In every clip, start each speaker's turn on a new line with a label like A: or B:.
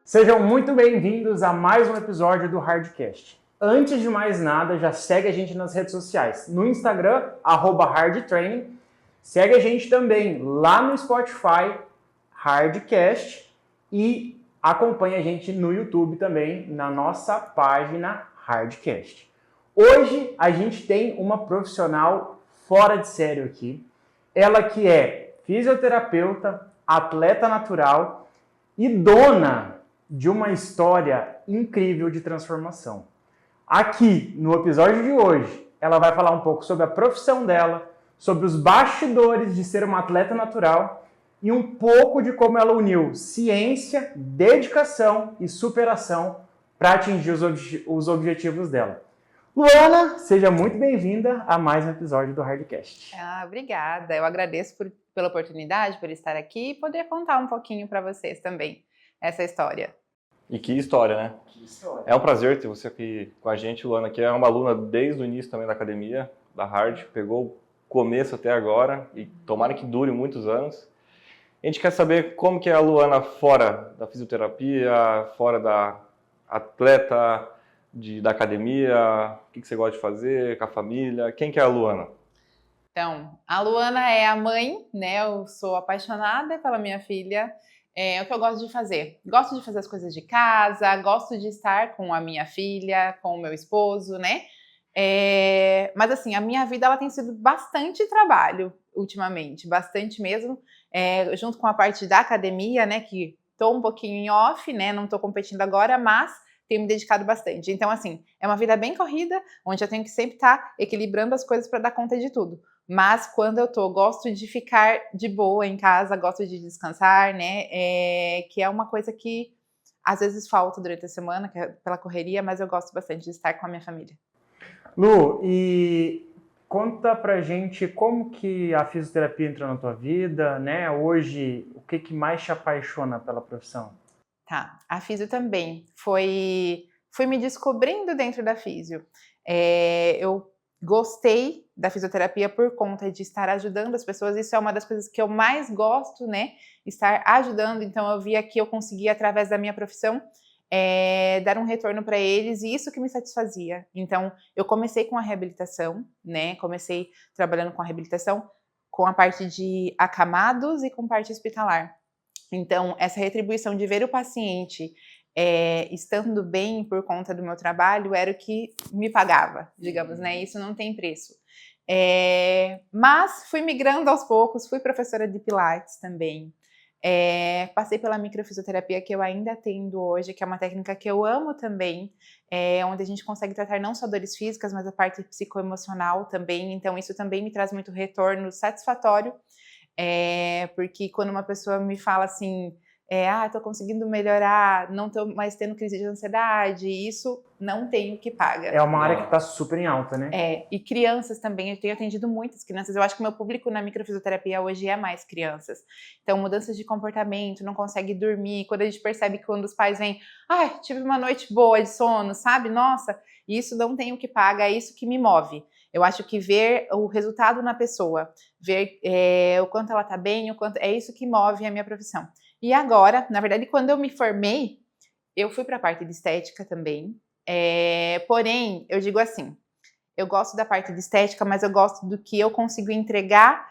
A: Sejam muito bem-vindos a mais um episódio do Hardcast. Antes de mais nada, já segue a gente nas redes sociais. No Instagram, @hardtraining. Segue a gente também lá no Spotify, Hardcast. E acompanhe a gente no YouTube também, na nossa página Hardcast. Hoje a gente tem uma profissional fora de sério aqui. Ela que é fisioterapeuta, atleta natural e dona de uma história incrível de transformação. Aqui, no episódio de hoje, ela vai falar um pouco sobre a profissão dela, sobre os bastidores de ser uma atleta natural e um pouco de como ela uniu ciência, dedicação e superação para atingir os objetivos dela. Luana, seja muito bem-vinda a mais um episódio do Hardcast.
B: Obrigada, eu agradeço pela oportunidade, por estar aqui e poder contar um pouquinho para vocês também essa história.
C: E que história, né?
A: Que história.
C: É um prazer ter você aqui com a gente, Luana, que é uma aluna desde o início também da academia, da Hard, pegou o começo até agora e tomara que dure muitos anos. A gente quer saber como que é a Luana fora da fisioterapia, fora da atleta, da academia, o que você gosta de fazer com a família, quem que é a Luana?
B: Então, a Luana é a mãe, né? Eu sou apaixonada pela minha filha. É o que eu gosto de fazer. Gosto de fazer as coisas de casa, gosto de estar com a minha filha, com o meu esposo, né? Mas assim, a minha vida ela tem sido bastante trabalho ultimamente, bastante mesmo. Junto com a parte da academia, né? Que tô um pouquinho em off, né? Não tô competindo agora, mas tenho me dedicado bastante. Então, assim, é uma vida bem corrida, onde eu tenho que sempre estar equilibrando as coisas para dar conta de tudo. Mas quando eu gosto de ficar de boa em casa, gosto de descansar, né? Que é uma coisa que às vezes falta durante a semana, que é pela correria, mas eu gosto bastante de estar com a minha família.
A: Lu, e conta pra gente como que a fisioterapia entrou na tua vida, né? Hoje, o que mais te apaixona pela profissão?
B: Tá, a físio também. Fui me descobrindo dentro da físio. Eu gostei da fisioterapia por conta de estar ajudando as pessoas. Isso é uma das coisas que eu mais gosto, né? Estar ajudando. Então, eu via que eu conseguia, através da minha profissão, dar um retorno para eles e isso que me satisfazia. Então, eu comecei com a reabilitação, né? Comecei trabalhando com a reabilitação, com a parte de acamados e com parte hospitalar. Então, essa retribuição de ver o paciente estando bem por conta do meu trabalho era o que me pagava, digamos, né? Isso não tem preço. Mas fui migrando aos poucos, fui professora de Pilates também. Passei pela microfisioterapia que eu ainda atendo hoje, que é uma técnica que eu amo também, onde a gente consegue tratar não só dores físicas, mas a parte psicoemocional também. Então, isso também me traz muito retorno satisfatório. Porque quando uma pessoa me fala assim, tô conseguindo melhorar, não tô mais tendo crise de ansiedade, isso não tem o que paga.
A: É uma área que tá super em alta, né?
B: E crianças também, eu tenho atendido muitas crianças, eu acho que o meu público na microfisioterapia hoje é mais crianças. Então, mudanças de comportamento, não consegue dormir, quando a gente percebe que quando os pais vêm, tive uma noite boa de sono, sabe? Nossa, isso não tem o que paga, é isso que me move. Eu acho que ver o resultado na pessoa, ver o quanto ela tá bem, é isso que move a minha profissão. E agora, na verdade, quando eu me formei, eu fui para a parte de estética também. Porém, eu digo assim, eu gosto da parte de estética, mas eu gosto do que eu consigo entregar.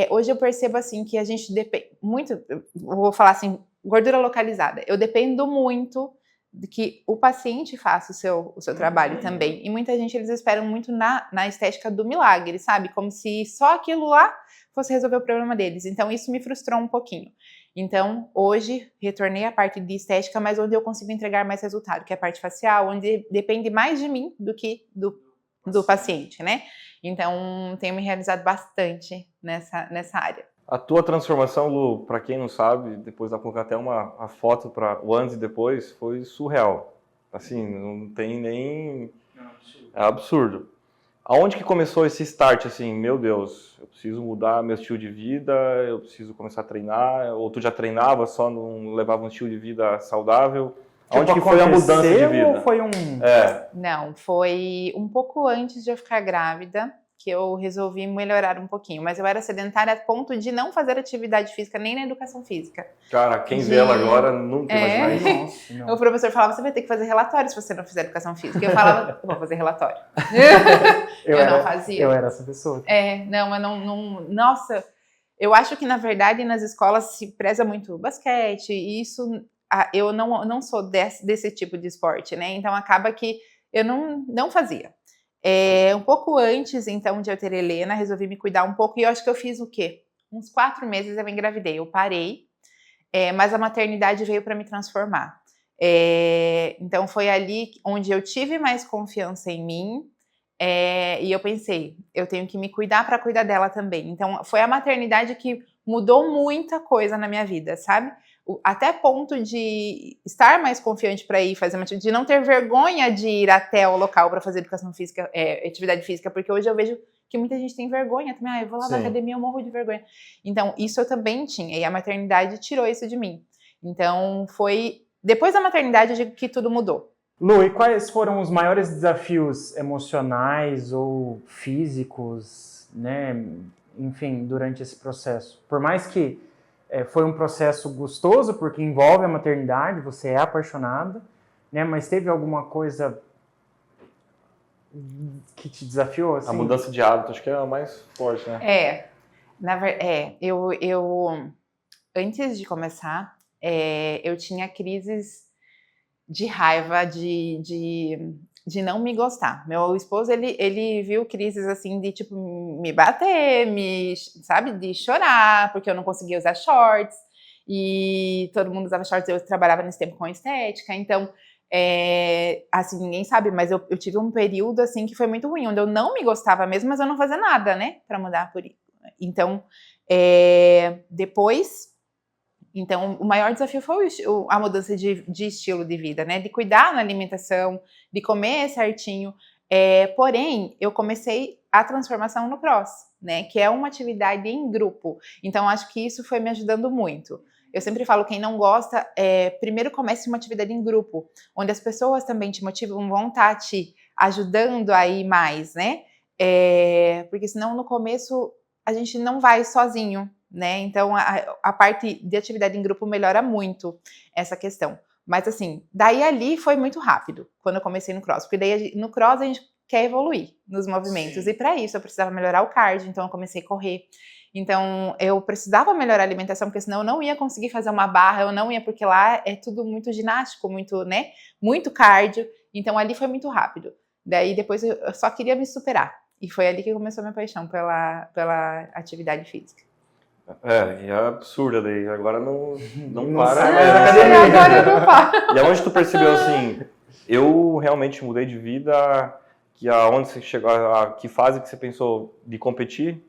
B: Hoje eu percebo assim que a gente depende muito, vou falar assim, gordura localizada. Eu dependo muito de que o paciente faça o seu trabalho também. E muita gente, eles esperam muito na estética do milagre, sabe? Como se só aquilo lá fosse resolver o problema deles. Então, isso me frustrou um pouquinho. Então, hoje, retornei à parte de estética, mas onde eu consigo entregar mais resultado, que é a parte facial, onde depende mais de mim do que do paciente, né? Então, tenho me realizado bastante nessa área.
C: A tua transformação, Lu, para quem não sabe, depois dá pra colocar até uma foto para o antes e depois, foi surreal. Assim, não tem nem... É absurdo. Aonde que começou esse start, assim, meu Deus, eu preciso mudar meu estilo de vida, eu preciso começar a treinar, ou tu já treinava, só não levava um estilo de vida saudável? Aonde que foi a mudança de vida?
A: Ou foi
B: Não, foi um pouco antes de eu ficar grávida, que eu resolvi melhorar um pouquinho. Mas eu era sedentária a ponto de não fazer atividade física, nem na educação física.
C: Cara, quem vê ela agora nunca imagina isso.
A: Nossa, não.
B: O professor falava, você vai ter que fazer relatório se você não fizer educação física. Eu falava, eu vou fazer relatório. Eu não fazia.
A: Eu era essa pessoa.
B: Não, mas não... Nossa, eu acho que, na verdade, nas escolas se preza muito o basquete, e isso... Eu não sou desse tipo de esporte, né? Então, acaba que eu não fazia. Um pouco antes, então, de eu ter Helena, resolvi me cuidar um pouco, e eu acho que eu fiz o quê? Uns 4 meses eu engravidei. Eu parei, mas a maternidade veio para me transformar. Então, foi ali onde eu tive mais confiança em mim, e eu pensei, eu tenho que me cuidar para cuidar dela também. Então, foi a maternidade que mudou muita coisa na minha vida, sabe? Até ponto de estar mais confiante para ir fazer uma atividade, de não ter vergonha de ir até o local para fazer educação física, atividade física, porque hoje eu vejo que muita gente tem vergonha também. Eu vou lá na academia, eu morro de vergonha. Então, isso eu também tinha, e a maternidade tirou isso de mim. Então, foi depois da maternidade, eu digo que tudo mudou.
A: Lu, e quais foram os maiores desafios emocionais ou físicos, né, enfim, durante esse processo? Por mais que foi um processo gostoso, porque envolve a maternidade, você é apaixonada, né, mas teve alguma coisa que te desafiou? Assim?
C: A mudança de hábito, acho que é a mais forte, né?
B: Eu antes de começar, eu tinha crises de raiva, de não me gostar. Meu esposo, ele viu crises assim de tipo me bater, sabe, de chorar, porque eu não conseguia usar shorts, e todo mundo usava shorts, eu trabalhava nesse tempo com estética, então, assim, ninguém sabe, mas eu tive um período assim que foi muito ruim, onde eu não me gostava mesmo, mas eu não fazia nada, né, pra mudar por isso. Então, depois... Então, o maior desafio foi a mudança de estilo de vida, né? De cuidar na alimentação, de comer certinho. Porém, eu comecei a transformação no cross, né? Que é uma atividade em grupo. Então, acho que isso foi me ajudando muito. Eu sempre falo, quem não gosta, primeiro comece uma atividade em grupo, onde as pessoas também te motivam, vão estar te ajudando a ir mais, né? Porque senão, no começo, a gente não vai sozinho, né? Então, a parte de atividade em grupo melhora muito essa questão. Mas, assim, daí ali foi muito rápido, quando eu comecei no cross. Porque daí no cross a gente quer evoluir nos movimentos. Sim. E para isso eu precisava melhorar o cardio, então eu comecei a correr. Então, eu precisava melhorar a alimentação, porque senão eu não ia conseguir fazer uma barra, eu não ia, porque lá é tudo muito ginástico, muito, né? Muito cardio. Então, ali foi muito rápido. Daí, depois eu só queria me superar. E foi ali que começou a minha paixão pela atividade física.
C: E é absurda daí, agora não
A: para.
B: Agora eu não paro.
C: E aonde tu percebeu assim, eu realmente mudei de vida, que aonde você chegou, que fase que você pensou de competir,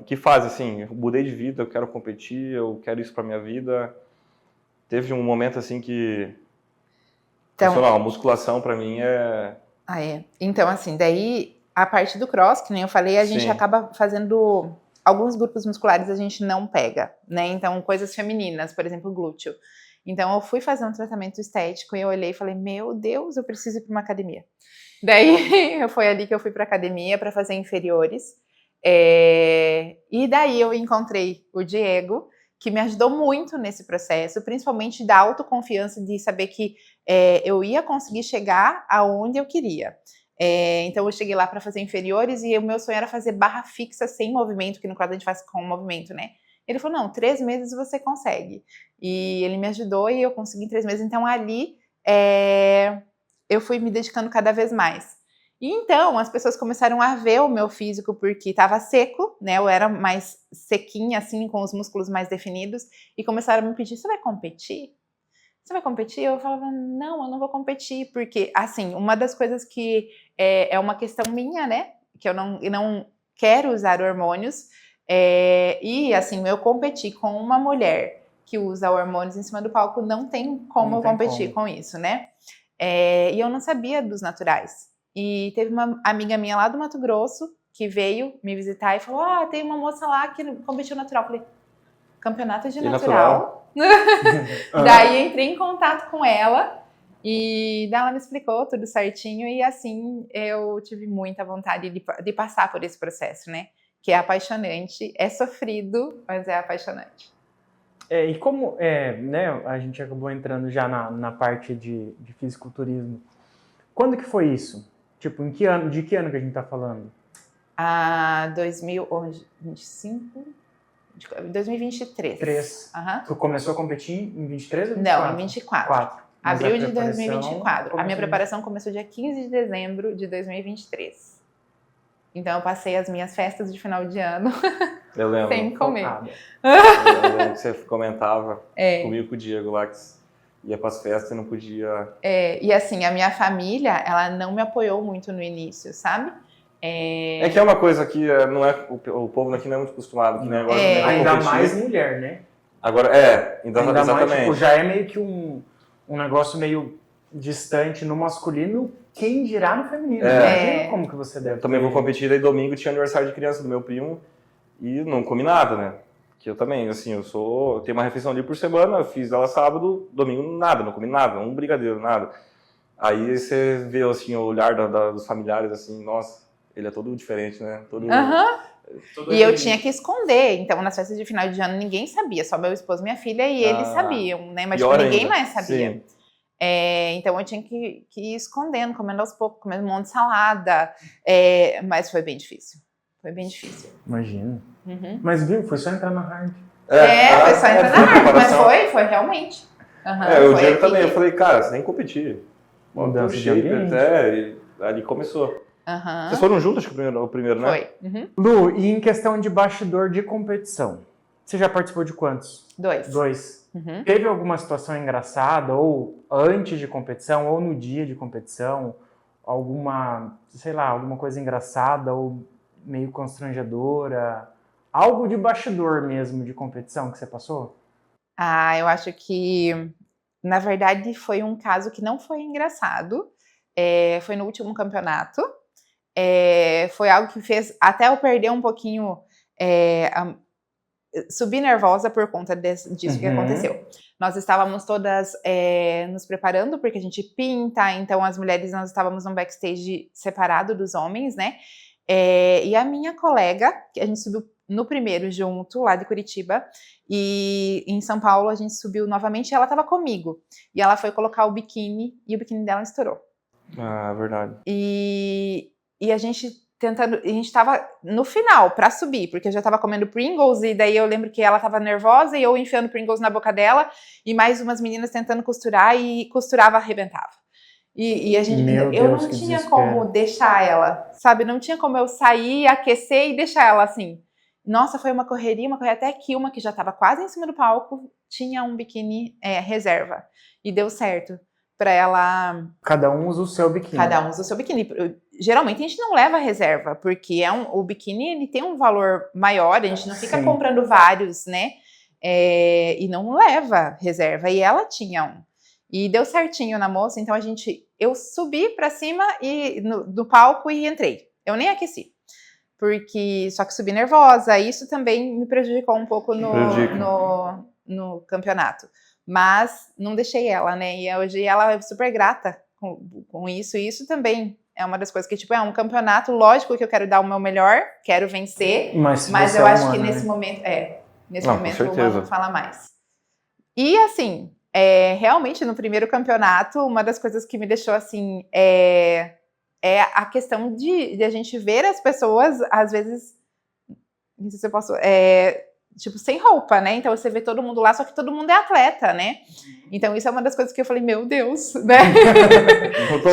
C: que fase assim, eu mudei de vida, eu quero competir, eu quero isso pra minha vida, teve um momento assim que, então, a musculação pra mim
B: Então assim, daí a parte do cross, que nem eu falei, a gente acaba fazendo... Alguns grupos musculares a gente não pega, né? Então, coisas femininas, por exemplo, glúteo. Então, eu fui fazer um tratamento estético e eu olhei e falei, meu Deus, eu preciso ir para uma academia. Daí, foi ali que eu fui para academia para fazer inferiores. E daí eu encontrei o Diego, que me ajudou muito nesse processo, principalmente da autoconfiança de saber que eu ia conseguir chegar aonde eu queria. Então eu cheguei lá para fazer inferiores e o meu sonho era fazer barra fixa sem movimento, que no caso a gente faz com movimento, né? Ele falou, não, 3 meses você consegue. E ele me ajudou e eu consegui em 3 meses. Então ali eu fui me dedicando cada vez mais. E então as pessoas começaram a ver o meu físico porque estava seco, né? Eu era mais sequinha, assim, com os músculos mais definidos. E começaram a me pedir, você vai competir? Você vai competir? Eu falava, não, eu não vou competir, porque, assim, uma das coisas que é uma questão minha, né, que eu não quero usar hormônios, e, assim, eu competir com uma mulher que usa hormônios em cima do palco, não tem como eu competir com isso, né, e eu não sabia dos naturais, e teve uma amiga minha lá do Mato Grosso, que veio me visitar e falou, tem uma moça lá que competiu natural, eu falei, campeonato de natural? Daí entrei em contato com ela E daí ela me explicou tudo certinho e assim eu tive muita vontade de passar por esse processo, né? Que é apaixonante, é sofrido, mas é apaixonante.
A: E como né, a gente acabou entrando já na parte de fisiculturismo, quando que foi isso? Tipo, de que ano que a gente tá falando?
B: 2025? 2023.
A: Tu começou a competir em 23 ou 24?
B: Não, em 24. Abril de 2024. A minha preparação começou dia 15 de dezembro de 2023. Então eu passei as minhas festas de final de ano
C: Eu lembro.
B: sem comer.
C: Eu lembro que você comentava comigo com o Diego lá, que ia para as festas e não podia...
B: E assim, a minha família, ela não me apoiou muito no início, sabe?
C: É que é uma coisa que não é, o povo aqui não é muito acostumado. Que, né, agora,
A: ainda mais mulher, né?
C: Agora, exatamente.
A: Mais, tipo, já é meio que um negócio meio distante no masculino, quem dirá no feminino. Imagina como que você deve.
C: Também vou competir, aí domingo tinha aniversário de criança do meu primo e não comi nada, né? Que eu também, assim, eu tenho uma refeição ali por semana, eu fiz ela sábado, domingo nada, não comi nada, um brigadeiro, nada. Aí você vê, assim, o olhar dos familiares, assim, nossa, ele é todo diferente, né?
B: E eu tinha que esconder, então nas festas de final de ano ninguém sabia, só meu esposo, minha filha e eles sabiam, né? Mas tipo, ninguém mais sabia. Então eu tinha que ir escondendo, comendo aos poucos, comendo um monte de salada, mas foi bem difícil. Foi bem difícil.
A: Imagina. Mas viu, foi só entrar na hard.
B: Foi só entrar na hard, mas foi realmente.
C: O Diego também, eu falei, cara, você tem que competir.
A: Mudança de ambiente.
C: E ali começou. Vocês foram juntos, acho que o primeiro, né?
B: Foi.
A: Lu, e em questão de bastidor de competição, você já participou de quantos?
B: 2.
A: Teve alguma situação engraçada, ou antes de competição, ou no dia de competição, alguma coisa engraçada, ou meio constrangedora, algo de bastidor mesmo de competição que você passou?
B: Eu acho que, na verdade, foi um caso que não foi engraçado, foi no último campeonato. Foi algo que fez até eu perder um pouquinho, subir nervosa por conta disso que aconteceu. Nós estávamos todas nos preparando, porque a gente pinta, então as mulheres, nós estávamos num backstage separado dos homens, né? E a minha colega, que a gente subiu no primeiro junto, lá de Curitiba, e em São Paulo a gente subiu novamente e ela estava comigo. E ela foi colocar o biquíni, e o biquíni dela estourou.
C: Verdade.
B: E a gente estava no final para subir, porque eu já estava comendo Pringles e daí eu lembro que ela estava nervosa e eu enfiando Pringles na boca dela e mais umas meninas tentando costurar e costurava, arrebentava. E a gente, eu não tinha como deixar ela, sabe? Não tinha como eu sair, aquecer e deixar ela assim. Nossa, foi uma correria até que uma que já estava quase em cima do palco tinha um biquíni reserva e deu certo. Para ela...
A: Cada um usa o seu biquíni.
B: Cada um usa o seu biquíni. Geralmente a gente não leva reserva, porque o biquíni ele tem um valor maior, a gente não fica comprando vários, né? E não leva reserva. E ela tinha um. E deu certinho na moça, então eu subi para cima do palco e entrei. Eu nem aqueci. Só que subi nervosa, isso também me prejudicou um pouco no campeonato. Mas não deixei ela, né? E hoje ela é super grata com isso. E isso também é uma das coisas que, tipo, é um campeonato, lógico que eu quero dar o meu melhor, quero vencer. Mas eu acho que nesse momento, vamos falar mais. E assim, realmente no primeiro campeonato, uma das coisas que me deixou assim, é a questão de a gente ver as pessoas, às vezes, não sei se eu posso... tipo, sem roupa, né? Então você vê todo mundo lá, só que todo mundo é atleta, né? Então isso é uma das coisas que eu falei, meu Deus, né?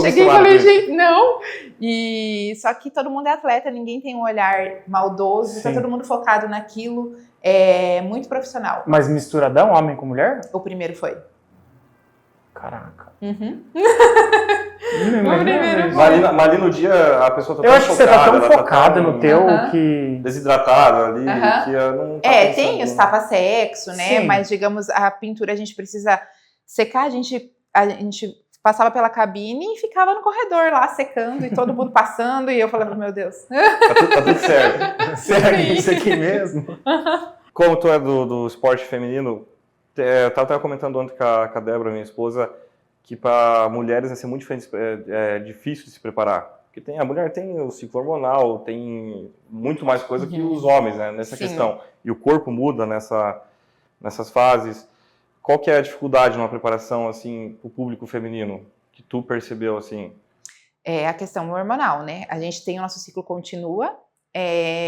B: Cheguei e falei, gente, não! Só que todo mundo é atleta, ninguém tem um olhar maldoso, tá todo mundo focado naquilo, muito profissional.
A: Mas misturadão, homem com mulher?
B: O primeiro foi.
A: Caraca.
C: Mas ali no dia a pessoa tá tão focada.
A: Eu acho que você tá tão focada no teu que...
C: Desidratada ali, que não tá pensando...
B: tem os tapa-sexo, né? Sim. Mas, digamos, a pintura a gente precisa secar, a gente passava pela cabine e ficava no corredor lá secando e todo mundo passando e eu falava, meu Deus.
C: Tá tudo certo.
A: Será que isso aqui mesmo?
C: Como tu é do esporte feminino, eu tava comentando ontem com a Débora, minha esposa, que para mulheres vai ser muito diferente, difícil de se preparar. Porque a mulher tem o ciclo hormonal, tem muito mais coisa que os homens, né, nessa questão. E o corpo muda nessas fases. Qual que é a dificuldade numa preparação, assim, para o público feminino, que tu percebeu, assim?
B: É a questão hormonal, né? A gente tem o nosso ciclo continua,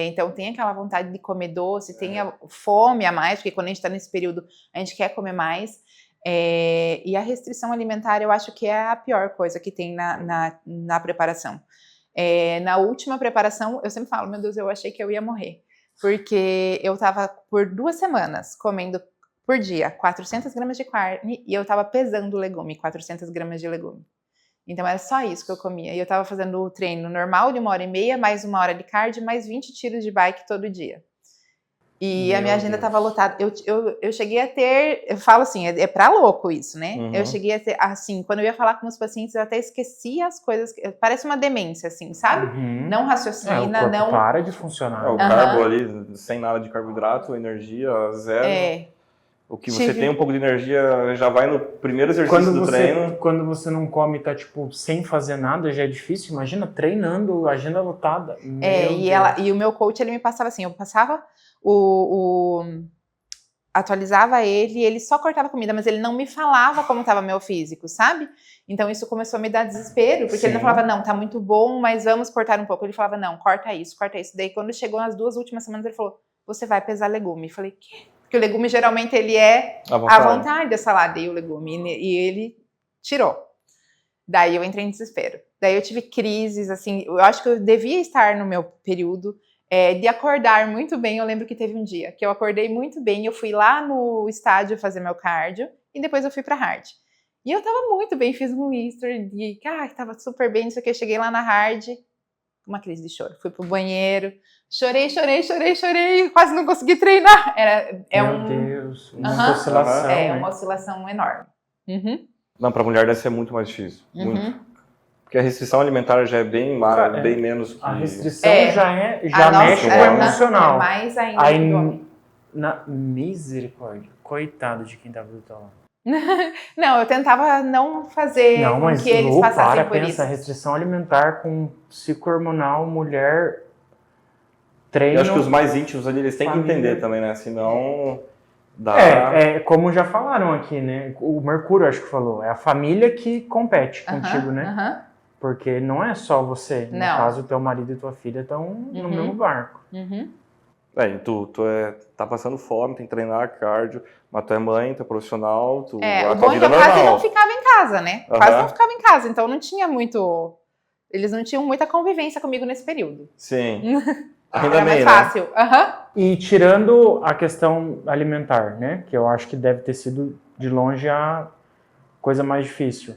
B: então tem aquela vontade de comer doce, tem a fome a mais, porque quando a gente está nesse período, a gente quer comer mais. E a restrição alimentar, eu acho que é a pior coisa que tem na preparação. Na última preparação, eu sempre falo, meu Deus, eu achei que eu ia morrer. Porque eu estava por 2 semanas comendo por dia 400 gramas de carne e eu estava pesando legume, 400 gramas de legume. Então era só isso que eu comia. E eu estava fazendo o treino normal de 1h30, mais 1 hora de cardio, mais 20 tiros de bike todo dia. E a minha agenda estava lotada. Eu cheguei a ter, eu falo assim, é pra louco isso, né? Eu cheguei a ter, assim, quando eu ia falar com os pacientes, eu até esquecia as coisas, parece uma demência, assim, sabe? Não raciocina,
A: o corpo
B: não...
A: para de funcionar.
C: O carbo ali, sem nada de carboidrato, energia zero. O que você tem um pouco de energia já vai no primeiro exercício do treino.
A: Quando você não come, tá tipo, sem fazer nada, já é difícil. Imagina, treinando, agenda lotada.
B: E o meu coach, ele me passava assim, eu passava atualizava ele e ele só cortava comida, mas ele não me falava como estava meu físico, sabe? Então isso começou a me dar desespero, porque ele não falava, não, tá muito bom, mas vamos cortar um pouco. Ele falava, não, corta isso. Daí quando chegou nas 2 últimas semanas, ele falou, você vai pesar legume. Eu falei, quê? Porque o legume geralmente ele é à vontade da salada e o legume, e ele tirou. Daí eu entrei em desespero. Daí eu tive crises, assim, eu acho que eu devia estar no meu período de acordar muito bem. Eu lembro que teve um dia que eu acordei muito bem, eu fui lá no estádio fazer meu cardio e depois eu fui pra hard. E eu tava muito bem, fiz um Easter de tava super bem, isso aqui, eu cheguei lá na hard, uma crise de choro, fui pro banheiro, chorei, quase não consegui treinar.
A: Meu Deus, uma oscilação.
B: Uma oscilação enorme.
C: Não, pra mulher deve ser muito mais difícil, muito. Porque a restrição alimentar já é bem menos que...
A: A restrição já mexe com o emocional.
B: É mais ainda.
A: Na misericórdia, coitado de quem tava do teu lado.
B: Não, eu tentava não fazer com que eles passassem por isso.
A: A restrição alimentar com ciclo hormonal, mulher, treino...
C: Eu acho que os mais íntimos ali, eles têm que entender também, né? Senão...
A: como já falaram aqui, né? O Mercúrio, acho que falou, é a família que compete contigo, né? Porque não é só você. No caso, teu marido e tua filha estão no mesmo barco.
C: E tu tá passando fome, tem que treinar cardio, mas tu é mãe, tu é profissional,
B: o bom é que eu quase não ficava em casa, né? Quase não ficava em casa, então não tinha muito... Eles não tinham muita convivência comigo nesse período.
C: Sim. Ainda
B: era mais fácil.
A: E tirando a questão alimentar, né? Que eu acho que deve ter sido, de longe, a coisa mais difícil.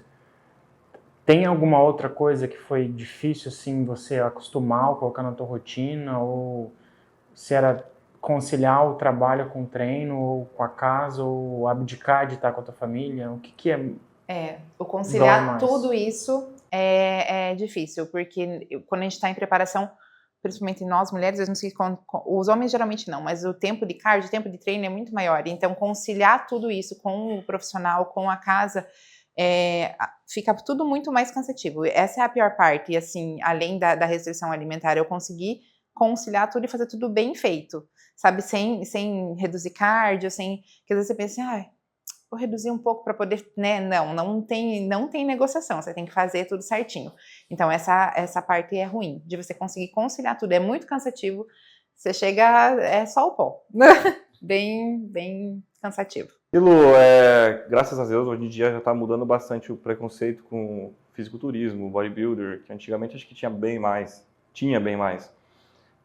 A: Tem alguma outra coisa que foi difícil, assim, você acostumar ou colocar na tua rotina? Ou se era conciliar o trabalho com o treino, ou com a casa, ou abdicar de estar com a tua família? O que é?
B: O conciliar tudo isso é difícil, porque quando a gente está em preparação, principalmente nós mulheres, eu não sei, os homens geralmente não, mas o tempo de cardio, o tempo de treino é muito maior. Então, conciliar tudo isso com o profissional, com a casa... fica tudo muito mais cansativo. Essa é a pior parte. E assim, além da restrição alimentar, eu consegui conciliar tudo e fazer tudo bem feito, sabe? Sem reduzir cardio, que às vezes você pensa, vou reduzir um pouco para poder, né? Não tem negociação, você tem que fazer tudo certinho. Então essa parte é ruim, de você conseguir conciliar tudo, é muito cansativo, você chega, é só o pó. bem cansativo.
C: E Lu, graças a Deus, hoje em dia já está mudando bastante o preconceito com fisiculturismo, bodybuilder, que antigamente acho que tinha bem mais.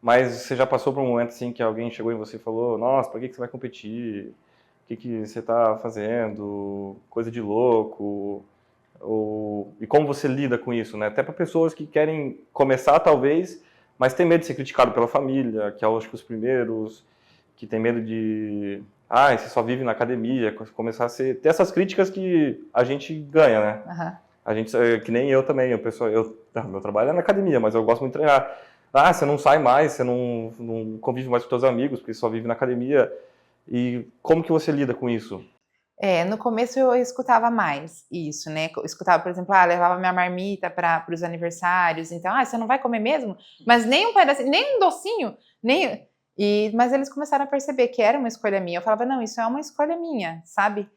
C: Mas você já passou por um momento assim que alguém chegou em você e falou, nossa, para que você vai competir? O que você está fazendo? Coisa de louco? E como você lida com isso, né? Até para pessoas que querem começar, talvez, mas tem medo de ser criticado pela família, que é, acho que os primeiros, que tem medo de... você só vive na academia, começar a ter essas críticas que a gente ganha, né? A gente, que nem eu também, meu trabalho é na academia, mas eu gosto muito de treinar. Você não sai mais, você não convive mais com seus amigos, porque só vive na academia. E como que você lida com isso?
B: No começo eu escutava mais isso, né? Eu escutava, por exemplo, levava minha marmita para os aniversários, então, você não vai comer mesmo? Mas nem um pedacinho, nem um docinho, nem... Mas eles começaram a perceber que era uma escolha minha. Eu falava, não, isso é uma escolha minha, sabe?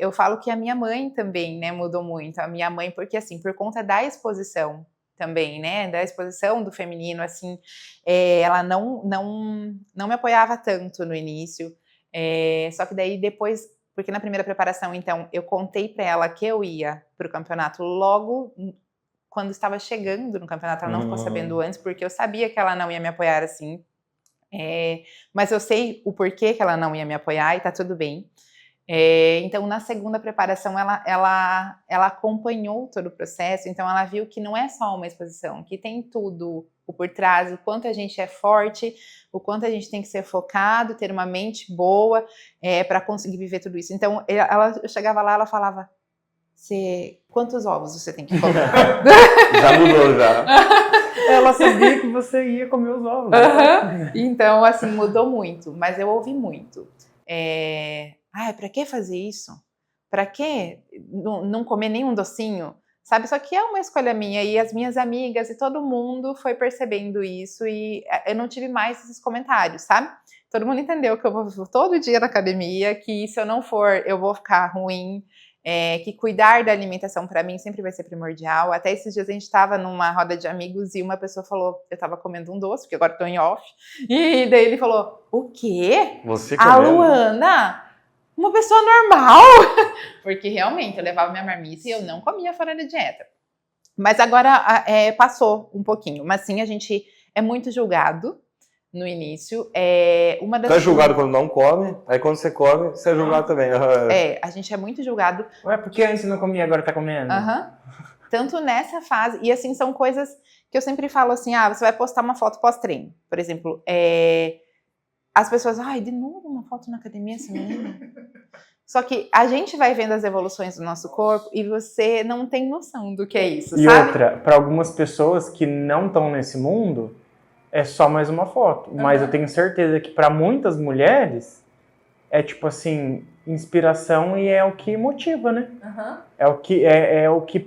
B: Eu falo que a minha mãe também, né, mudou muito. A minha mãe, porque assim, por conta da exposição também, né, da exposição do feminino, assim, ela não me apoiava tanto no início. Só que daí depois, porque na primeira preparação, então, eu contei para ela que eu ia para o campeonato logo quando estava chegando no campeonato. Ela não ficou sabendo antes, porque eu sabia que ela não ia me apoiar assim. Mas eu sei o porquê que ela não ia me apoiar e tá tudo bem. Então, na segunda preparação, ela acompanhou todo o processo, então ela viu que não é só uma exposição, que tem tudo por trás, o quanto a gente é forte, o quanto a gente tem que ser focado, ter uma mente boa para conseguir viver tudo isso. Então, eu chegava lá, ela falava, quantos ovos você tem que comer?
C: Já mudou, já.
A: Ela sabia que você ia comer os ovos.
B: Então, assim, mudou muito, mas eu ouvi muito. Pra que fazer isso? Pra que não comer nenhum docinho? Sabe? Só que é uma escolha minha e as minhas amigas e todo mundo foi percebendo isso e eu não tive mais esses comentários, sabe? Todo mundo entendeu que eu vou todo dia na academia, que se eu não for, eu vou ficar ruim, que cuidar da alimentação para mim sempre vai ser primordial. Até esses dias a gente estava numa roda de amigos e uma pessoa falou, eu estava comendo um doce, porque agora estou em off, e daí ele falou, o quê?
C: Você
B: A
C: comendo?
B: Luana, uma pessoa normal? Porque realmente eu levava minha marmita e eu não comia fora da dieta. Mas agora passou um pouquinho. Mas sim, a gente é muito julgado no início.
C: Você é julgado quando não come, aí quando você come, você é julgado também.
B: A gente é muito julgado.
A: Ué, por que antes não comia, agora tá comendo?
B: Tanto nessa fase, e assim, são coisas que eu sempre falo assim, você vai postar uma foto pós-treino, por exemplo, as pessoas, de novo uma foto na academia, essa menina? Só que a gente vai vendo as evoluções do nosso corpo e você não tem noção do que é isso,
A: e
B: sabe?
A: outra, para algumas pessoas que não estão nesse mundo, é só mais uma foto. Mas eu tenho certeza que para muitas mulheres é tipo assim, inspiração e é o que motiva, né? É o que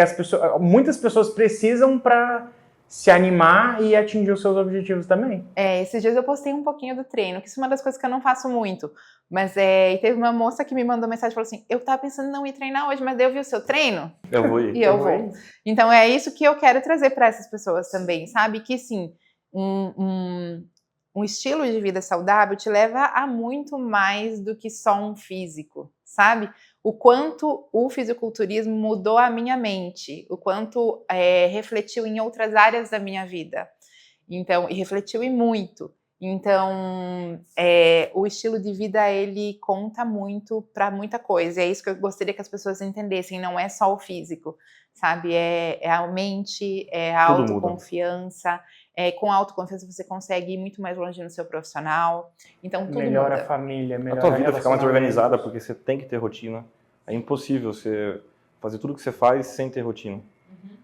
A: as pessoas, muitas pessoas precisam para se animar e atingir os seus objetivos também.
B: Esses dias eu postei um pouquinho do treino, que isso é uma das coisas que eu não faço muito. Mas e teve uma moça que me mandou mensagem e falou assim, eu tava pensando em não ir treinar hoje, mas daí eu vi o seu treino.
C: Eu vou ir.
B: E eu vou. Então é isso que eu quero trazer para essas pessoas também, sabe? Que sim, um estilo de vida saudável te leva a muito mais do que só um físico, sabe? O quanto o fisiculturismo mudou a minha mente, o quanto refletiu em outras áreas da minha vida. Então, e refletiu em muito. Então, o estilo de vida, ele conta muito para muita coisa. É isso que eu gostaria que as pessoas entendessem. Não é só o físico, sabe? É a mente, é a
C: Tudo
B: autoconfiança. Com a autoconfiança você consegue ir muito mais longe no seu profissional. Então, tudo
A: melhora
B: muda.
A: a família, melhora
C: a tua vida fica mais organizada, porque você tem que ter rotina. É impossível você fazer tudo que você faz sem ter rotina.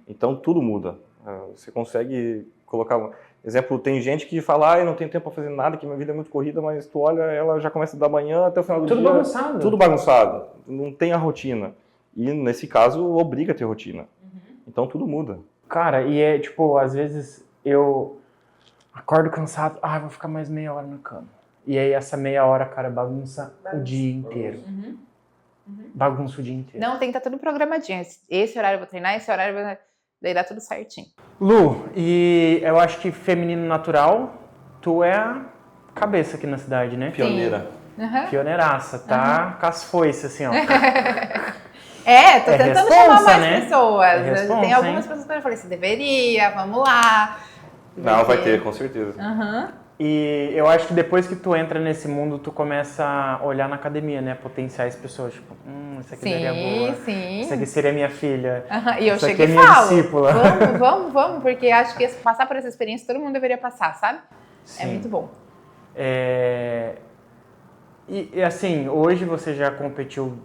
C: Então, tudo muda. Você consegue colocar... Exemplo, tem gente que fala, eu não tenho tempo para fazer nada, que minha vida é muito corrida, mas tu olha, ela já começa da manhã até o final do dia.
A: Tudo bagunçado.
C: Tudo bagunçado. Não tem a rotina. E, nesse caso, obriga a ter rotina. Então, tudo muda.
A: Cara, e tipo, às vezes eu acordo cansado, vou ficar mais meia hora na cama. E aí, essa meia hora, cara, bagunça o dia inteiro. Bagunça o dia inteiro.
B: Não, tem que estar tudo programadinho. Esse horário eu vou treinar, esse horário eu vou... Daí dá tudo certinho.
A: Lu, e eu acho que feminino natural, tu é a cabeça aqui na cidade, né?
C: Pioneira.
A: Pioneiraça, tá? Com as foices, assim, ó.
B: Tô tentando chamar mais pessoas. Tem algumas
A: hein?
B: pessoas que eu falei, você deveria, vamos lá.
C: Não, vai ter, com certeza.
A: E eu acho que depois que tu entra nesse mundo, tu começa a olhar na academia, né? Potenciais pessoas, tipo, isso aqui seria boa.
B: Sim.
A: Isso aqui seria minha filha.
B: E eu
A: Isso
B: chego
A: aqui é
B: e
A: minha
B: falo,
A: discípula.
B: vamos, porque acho que passar por essa experiência todo mundo deveria passar, sabe?
A: Sim.
B: É muito bom.
A: E assim, hoje você já competiu,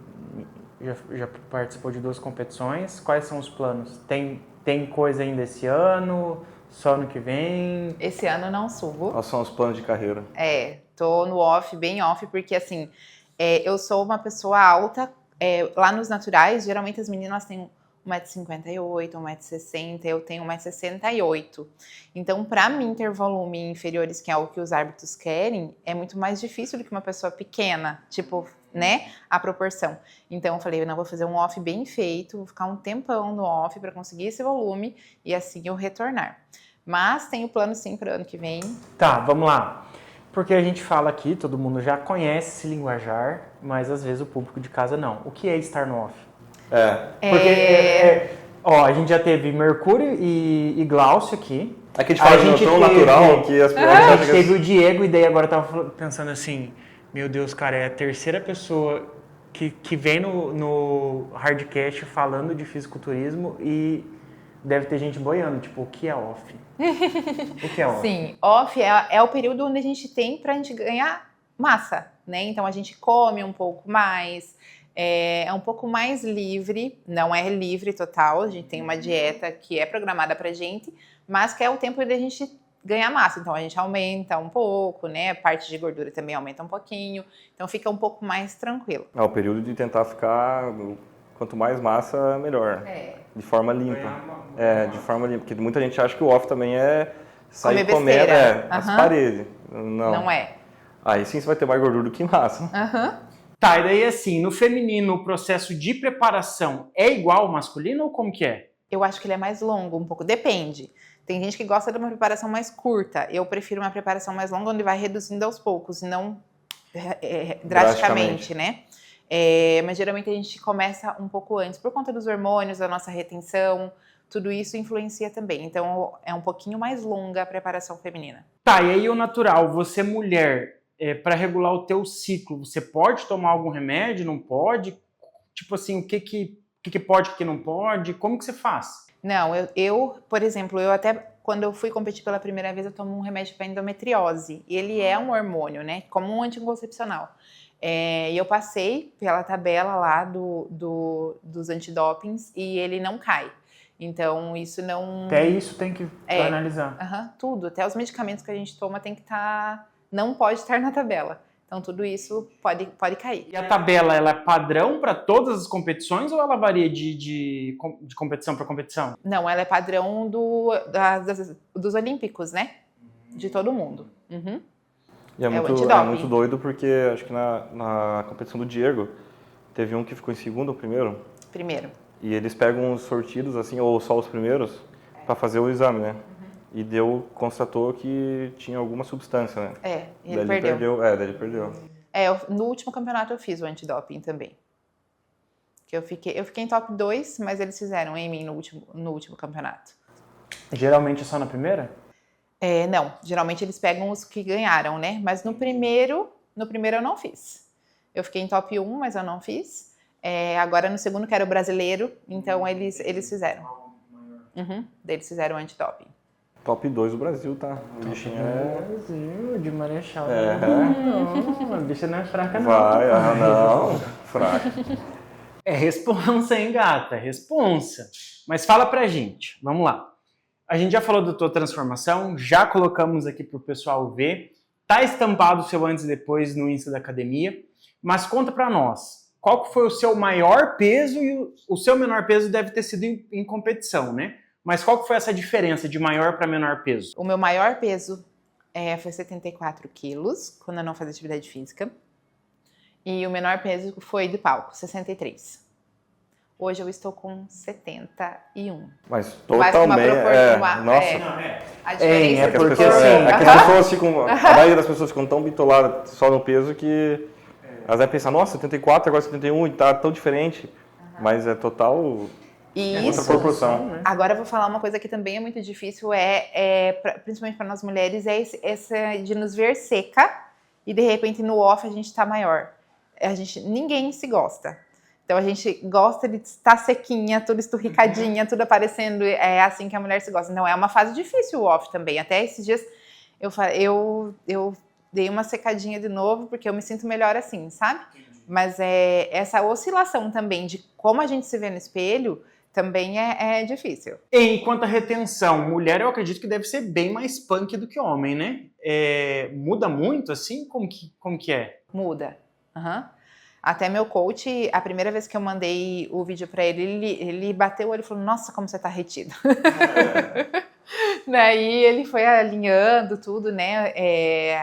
A: já participou de 2 competições. Quais são os planos? Tem coisa ainda esse ano? Só ano que vem?
B: Esse ano não subo.
C: Quais são os planos de carreira?
B: Tô no off, bem off, porque assim, Eu sou uma pessoa alta, lá nos naturais, geralmente as meninas têm 1,58m, 1,60m, eu tenho 1,68m. Então, para mim ter volume inferiores, que é o que os árbitros querem, é muito mais difícil do que uma pessoa pequena, tipo, né, a proporção. Então, eu falei, eu não vou fazer um off bem feito, vou ficar um tempão no off para conseguir esse volume e assim eu retornar. Mas tenho plano sim para o ano que vem.
A: Tá, vamos lá. Porque a gente fala aqui, todo mundo já conhece esse linguajar, mas às vezes o público de casa não. O que é estar no off? Porque, ó, a gente já teve Mercúrio e Glaucio aqui.
C: Aqui a gente fala de tão natural que as pessoas...
A: A gente teve o Diego e daí agora eu tava pensando assim, meu Deus, cara, é a terceira pessoa que vem no Hardcast falando de fisiculturismo e deve ter gente boiando, tipo, o que é off? O que é off?
B: Sim, off é o período onde a gente tem pra gente ganhar massa, né? Então a gente come um pouco mais, é um pouco mais livre, não é livre total, a gente tem uma dieta que é programada pra gente, mas que é o tempo de a gente ganhar massa, então a gente aumenta um pouco, né? A parte de gordura também aumenta um pouquinho, então fica um pouco mais tranquilo.
C: É o período de tentar ficar, quanto mais massa, melhor. De forma limpa. De forma limpa, porque muita gente acha que o off também é sair comendo as paredes.
B: Não é.
C: Aí sim você vai ter mais gordura do que massa.
A: Tá, e daí assim, no feminino o processo de preparação é igual ao masculino ou como que é?
B: Eu acho que ele é mais longo, um pouco, depende. Tem gente que gosta de uma preparação mais curta. Eu prefiro uma preparação mais longa, onde vai reduzindo aos poucos, e não drasticamente, né? Mas geralmente a gente começa um pouco antes, por conta dos hormônios, da nossa retenção, tudo isso influencia também. Então é um pouquinho mais longa a preparação feminina.
A: Tá, e aí o natural, você mulher, para regular o teu ciclo, você pode tomar algum remédio, não pode? Tipo assim, o que pode, o que não pode? Como que você faz?
B: Não, eu, por exemplo, eu até, quando eu fui competir pela primeira vez, eu tomo um remédio para endometriose. E ele é um hormônio, né? Como um anticoncepcional. E eu passei pela tabela lá dos antidopings e ele não cai. Então, isso não...
A: Até isso tem que analisar.
B: Tudo. Até os medicamentos que a gente toma tem que estar... Não pode estar na tabela. Então, tudo isso pode cair.
A: E a tabela, ela é padrão para todas as competições ou ela varia de competição para competição?
B: Não, ela é padrão dos Olímpicos, né? De todo mundo.
C: E é muito doido porque acho que na competição do Diego, teve um que ficou em segundo ou primeiro?
B: Primeiro.
C: E eles pegam os sortidos, assim, ou só os primeiros, para fazer o exame, né? E constatou que tinha alguma substância, né?
B: E ele perdeu.
C: Daí ele perdeu.
B: No último campeonato eu fiz o antidoping também. Que eu fiquei em top 2, mas eles fizeram em mim no último campeonato.
A: Geralmente é só na primeira?
B: Não, geralmente eles pegam os que ganharam, né? Mas no primeiro eu não fiz. Eu fiquei em top 1, mas eu não fiz. Agora no segundo, que era o brasileiro, então eles fizeram. Daí eles fizeram o antidoping.
C: Top 2 do Brasil, tá? O bichinho
A: Brasil, de Marechal. Não, a bicha não é fraca não.
C: Não, fraca.
A: É responsa, hein, gata? Responsa. Mas fala pra gente, vamos lá. A gente já falou da tua transformação, já colocamos aqui pro pessoal ver. Tá estampado o seu antes e depois no Insta da academia, mas conta pra nós. Qual que foi o seu maior peso e o seu menor peso deve ter sido em competição, né? Mas qual que foi essa diferença de maior para menor peso?
B: O meu maior peso foi 74 quilos, quando eu não fazia atividade física. E o menor peso foi de palco, 63. Hoje eu estou com 71.
C: Mas totalmente...
B: A diferença
A: porque
C: as pessoas ficam... A maioria das pessoas ficam tão bitoladas só no peso que elas vão pensar, nossa, 74, agora 71, e tá tão diferente. Mas é total... outra proporção.
B: Agora eu vou falar uma coisa que também é muito difícil, principalmente para nós mulheres, essa de nos ver seca e de repente no off a gente tá maior. Ninguém se gosta. Então a gente gosta de estar sequinha, tudo esturricadinha, tudo aparecendo, é assim que a mulher se gosta. Não, é uma fase difícil o off também. Até esses dias eu dei uma secadinha de novo, porque eu me sinto melhor assim, sabe? Mas essa oscilação também de como a gente se vê no espelho também é difícil.
A: Enquanto a retenção, mulher eu acredito que deve ser bem mais punk do que homem, né? Muda muito assim? Como que é?
B: Muda. Até meu coach, a primeira vez que eu mandei o vídeo para ele bateu o olho e falou, nossa, como você tá retido. Daí ele foi alinhando tudo, né,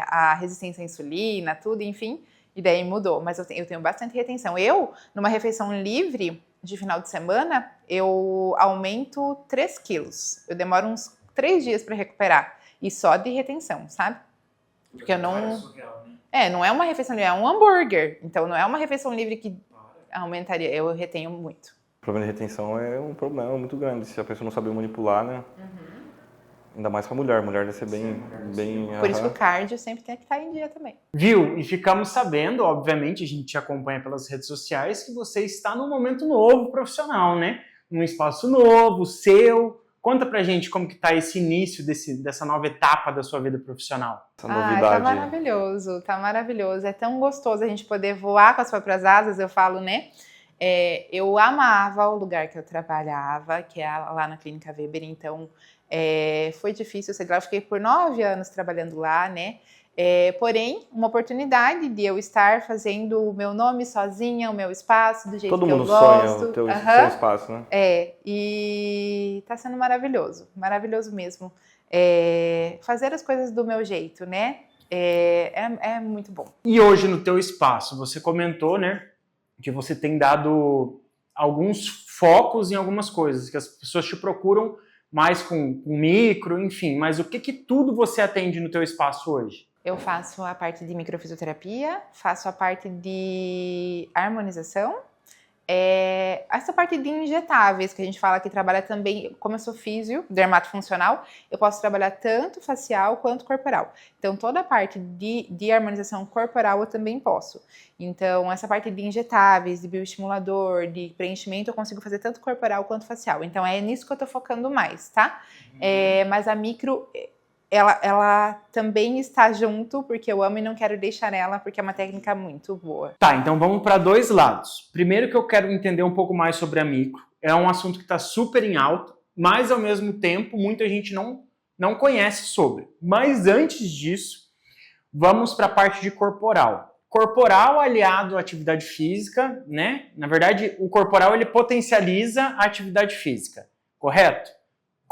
B: a resistência à insulina, tudo, enfim, e daí mudou. Mas eu tenho bastante retenção. Eu, numa refeição livre de final de semana, eu aumento 3 quilos. Eu demoro uns 3 dias para recuperar. E só de retenção, sabe? Porque eu não... não é uma refeição livre, é um hambúrguer. Então não é uma refeição livre que aumentaria. Eu retenho muito.
C: O problema de retenção é um problema muito grande. Se a pessoa não saber manipular, né? Ainda mais pra mulher. Mulher deve ser bem...
B: Por isso que o cardio sempre tem que estar em dia também.
A: Viu? E ficamos sabendo, obviamente, a gente te acompanha pelas redes sociais, que você está num momento novo profissional, né? Num espaço novo, seu. Conta pra gente como que tá esse início dessa nova etapa da sua vida profissional.
C: Essa novidade.
B: Tá maravilhoso, tá maravilhoso. É tão gostoso a gente poder voar com as próprias asas, eu falo, né? Eu amava o lugar que eu trabalhava, que é lá na Clínica Weber, então foi difícil sair de lá. Eu fiquei por 9 anos trabalhando lá, né? Porém, uma oportunidade de eu estar fazendo o meu nome sozinha, o meu espaço, do jeito que eu gosto.
C: Todo mundo sonha o seu espaço, né?
B: E tá sendo maravilhoso mesmo. Fazer as coisas do meu jeito, né? É muito bom.
A: E hoje no teu espaço, você comentou, né, que você tem dado alguns focos em algumas coisas, que as pessoas te procuram mais com micro, enfim, mas o que tudo você atende no teu espaço hoje?
B: Eu faço a parte de microfisioterapia, faço a parte de harmonização, essa parte de injetáveis, que a gente fala que trabalha também, como eu sou físio, dermatofuncional, eu posso trabalhar tanto facial quanto corporal. Então, toda a parte de harmonização corporal eu também posso. Então, essa parte de injetáveis, de bioestimulador, de preenchimento, eu consigo fazer tanto corporal quanto facial. Então, é nisso que eu tô focando mais, tá? Mas a micro... Ela também está junto, porque eu amo e não quero deixar ela, porque é uma técnica muito boa.
A: Tá, então vamos para 2 lados. Primeiro que eu quero entender um pouco mais sobre a micro. É um assunto que está super em alta, mas ao mesmo tempo muita gente não conhece sobre. Mas antes disso, vamos para a parte de corporal. Corporal aliado à atividade física, né? Na verdade, o corporal ele potencializa a atividade física, correto?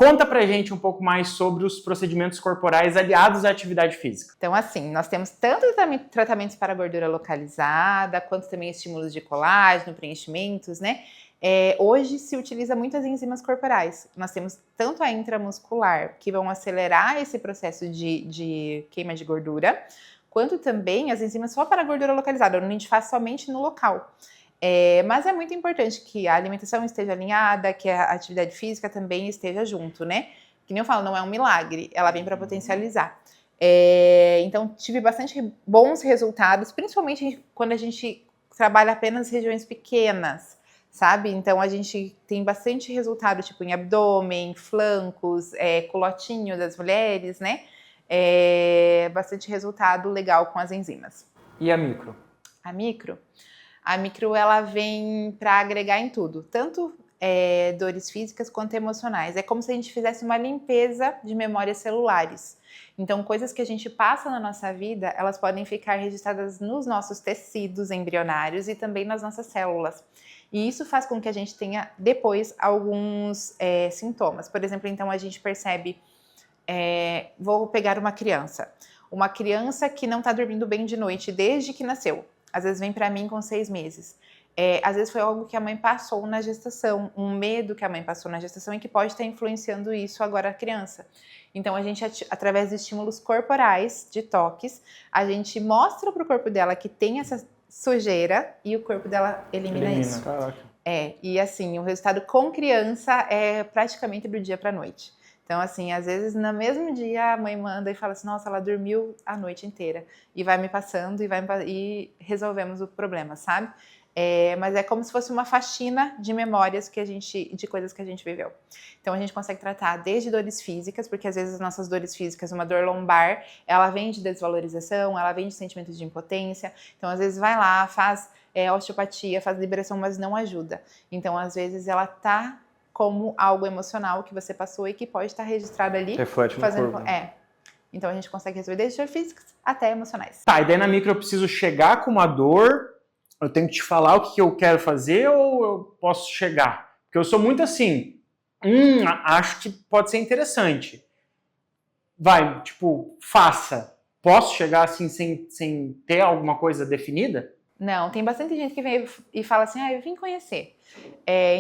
A: Conta pra gente um pouco mais sobre os procedimentos corporais aliados à atividade física.
B: Então, assim, nós temos tanto tratamentos para gordura localizada, quanto também estímulos de colágeno, preenchimentos, né? Hoje se utiliza muitas enzimas corporais. Nós temos tanto a intramuscular, que vão acelerar esse processo de queima de gordura, quanto também as enzimas só para gordura localizada, onde a gente faz somente no local. Mas é muito importante que a alimentação esteja alinhada, que a atividade física também esteja junto, né? Que nem eu falo, não é um milagre, ela vem para potencializar. Então, tive bastante bons resultados, principalmente quando a gente trabalha apenas regiões pequenas, sabe? Então, a gente tem bastante resultado, tipo em abdômen, flancos, culotinho das mulheres, né? Bastante resultado legal com as enzimas.
A: E a micro?
B: A micro, ela vem para agregar em tudo, tanto dores físicas quanto emocionais. É como se a gente fizesse uma limpeza de memórias celulares. Então, coisas que a gente passa na nossa vida, elas podem ficar registradas nos nossos tecidos embrionários e também nas nossas células. E isso faz com que a gente tenha, depois, alguns sintomas. Por exemplo, então, a gente percebe... vou pegar uma criança que não está dormindo bem de noite desde que nasceu. Às vezes vem para mim com 6 meses. Às vezes foi algo que a mãe passou na gestação, um medo que a mãe passou na gestação e que pode estar influenciando isso agora a criança. Então, a gente, através de estímulos corporais, de toques, a gente mostra para o corpo dela que tem essa sujeira e o corpo dela elimina isso.
C: Caraca.
B: E assim, o resultado com criança é praticamente do dia para a noite. Então, assim, às vezes no mesmo dia a mãe manda e fala assim, nossa, ela dormiu a noite inteira. E vai me passando e resolvemos o problema, sabe? Mas é como se fosse uma faxina de memórias de coisas que a gente viveu. Então, a gente consegue tratar desde dores físicas, porque às vezes as nossas dores físicas, uma dor lombar, ela vem de desvalorização, ela vem de sentimentos de impotência. Então, às vezes vai lá, faz osteopatia, faz liberação, mas não ajuda. Então, às vezes ela tá como algo emocional que você passou e que pode estar registrado ali.
C: Reflete no corpo.
B: Então a gente consegue resolver desde dores físicas até emocionais.
A: Tá, e daí na micro eu preciso chegar com uma dor eu tenho que te falar o que eu quero fazer ou eu posso chegar? Porque eu sou muito assim, acho que pode ser interessante. Vai, tipo, faça. Posso chegar assim sem ter alguma coisa definida?
B: Não, tem bastante gente que vem e fala assim, eu vim conhecer.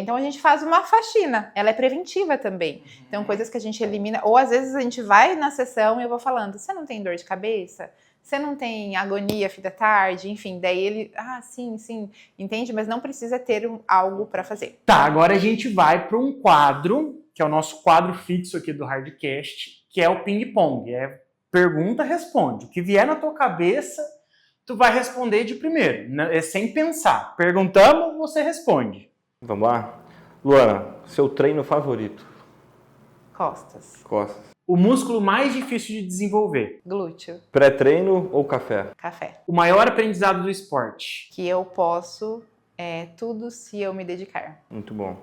B: Então a gente faz uma faxina, ela é preventiva também. Então coisas que a gente elimina, ou às vezes a gente vai na sessão e eu vou falando, você não tem dor de cabeça? Você não tem agonia, fim da tarde? Enfim, daí ele, sim, entende? Mas não precisa ter algo para fazer.
A: Tá, agora a gente vai para um quadro, que é o nosso quadro fixo aqui do Hardcast, que é o ping-pong. É pergunta, responde. O que vier na tua cabeça, tu vai responder de primeiro, né? É sem pensar. Perguntamos, você responde.
C: Vamos lá? Luana, seu treino favorito?
B: Costas.
C: Costas.
A: O músculo mais difícil de desenvolver?
B: Glúteo.
C: Pré-treino ou café?
B: Café.
A: O maior aprendizado do esporte?
B: Que eu posso tudo se eu me dedicar.
C: Muito bom.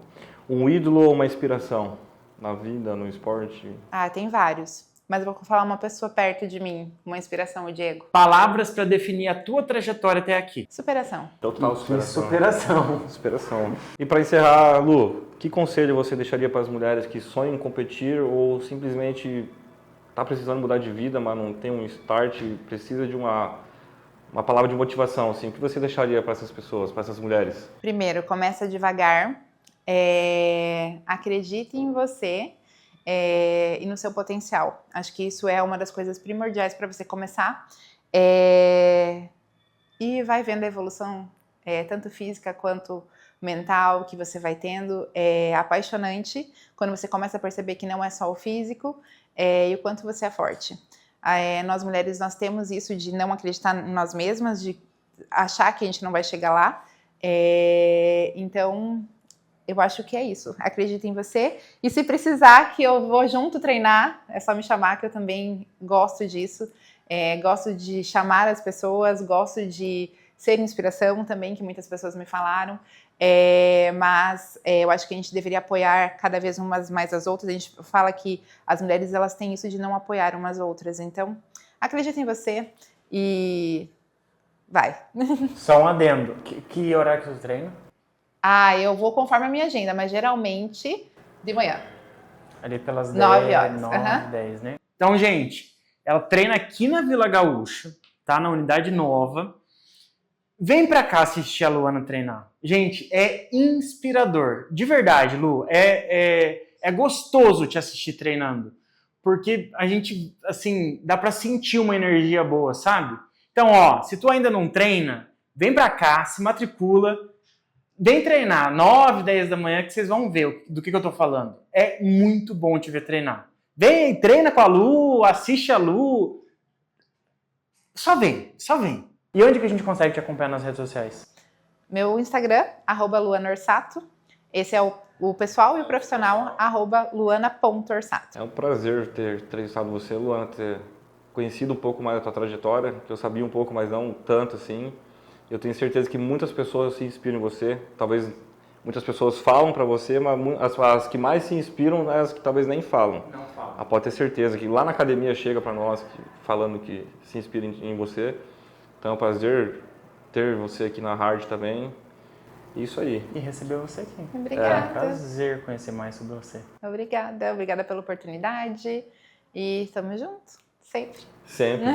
C: Um ídolo ou uma inspiração? Na vida, no esporte?
B: Tem vários. Mas eu vou falar uma pessoa perto de mim, uma inspiração, o Diego.
A: Palavras para definir a tua trajetória até aqui?
B: Superação.
C: Total
A: Superação.
C: Superação. E para encerrar, Lu, que conselho você deixaria para as mulheres que sonham em competir ou simplesmente tá precisando mudar de vida, mas não tem um start, precisa de uma palavra de motivação, assim? O que você deixaria para essas pessoas, para essas mulheres?
B: Primeiro, começa devagar, acredite em você e no seu potencial. Acho que isso é uma das coisas primordiais para você começar. E vai vendo a evolução, tanto física quanto mental, que você vai tendo. É apaixonante quando você começa a perceber que não é só o físico e o quanto você é forte. Nós mulheres, nós temos isso de não acreditar em nós mesmas, de achar que a gente não vai chegar lá. Então, eu acho que é isso. Acredite em você. E se precisar que eu vou junto treinar, é só me chamar, que eu também gosto disso. Gosto de chamar as pessoas, gosto de ser inspiração também, que muitas pessoas me falaram. Mas eu acho que a gente deveria apoiar cada vez umas mais as outras. A gente fala que as mulheres, elas têm isso de não apoiar umas outras. Então, acredite em você e vai.
A: Só um adendo. Que horário que você treina?
B: Eu vou conforme a minha agenda, mas geralmente de manhã.
A: Ali pelas
B: 9 horas.
A: 10, né? Então, gente, ela treina aqui na Vila Gaúcha, tá? Na unidade nova. Vem pra cá assistir a Luana treinar. Gente, é inspirador. De verdade, Lu. É gostoso te assistir treinando. Porque a gente, assim, dá pra sentir uma energia boa, sabe? Então, se tu ainda não treina, vem pra cá, se matricula. Vem treinar 9, 10 da manhã que vocês vão ver do que eu tô falando. É muito bom te ver treinar. Vem, treina com a Lu, assiste a Lu. Só vem. E onde que a gente consegue te acompanhar nas redes sociais?
B: Meu Instagram, @luanaorsato. Esse é o pessoal, e o profissional, @luana.orsato.
C: É um prazer ter entrevistado você, Luana, ter conhecido um pouco mais da tua trajetória, que eu sabia um pouco, mas não tanto assim. Eu tenho certeza que muitas pessoas se inspiram em você. Talvez muitas pessoas falam para você, mas as que mais se inspiram são as que talvez nem falam.
A: Não fala.
C: Pode ter certeza que lá na academia chega para nós falando que se inspira em você. Então é um prazer ter você aqui na Hard também. Isso aí.
A: E receber você aqui.
B: Obrigada.
A: É um prazer conhecer mais sobre você.
B: Obrigada pela oportunidade. E estamos juntos, sempre.
C: Sempre.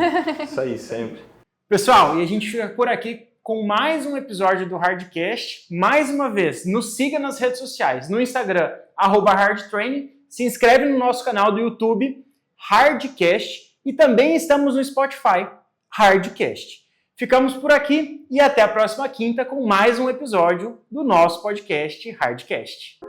C: Isso aí, sempre.
A: Pessoal, e a gente fica por aqui com mais um episódio do Hardcast. Mais uma vez, nos siga nas redes sociais, no Instagram, @hardtraining, se inscreve no nosso canal do YouTube, Hardcast, e também estamos no Spotify, Hardcast. Ficamos por aqui e até a próxima quinta com mais um episódio do nosso podcast Hardcast.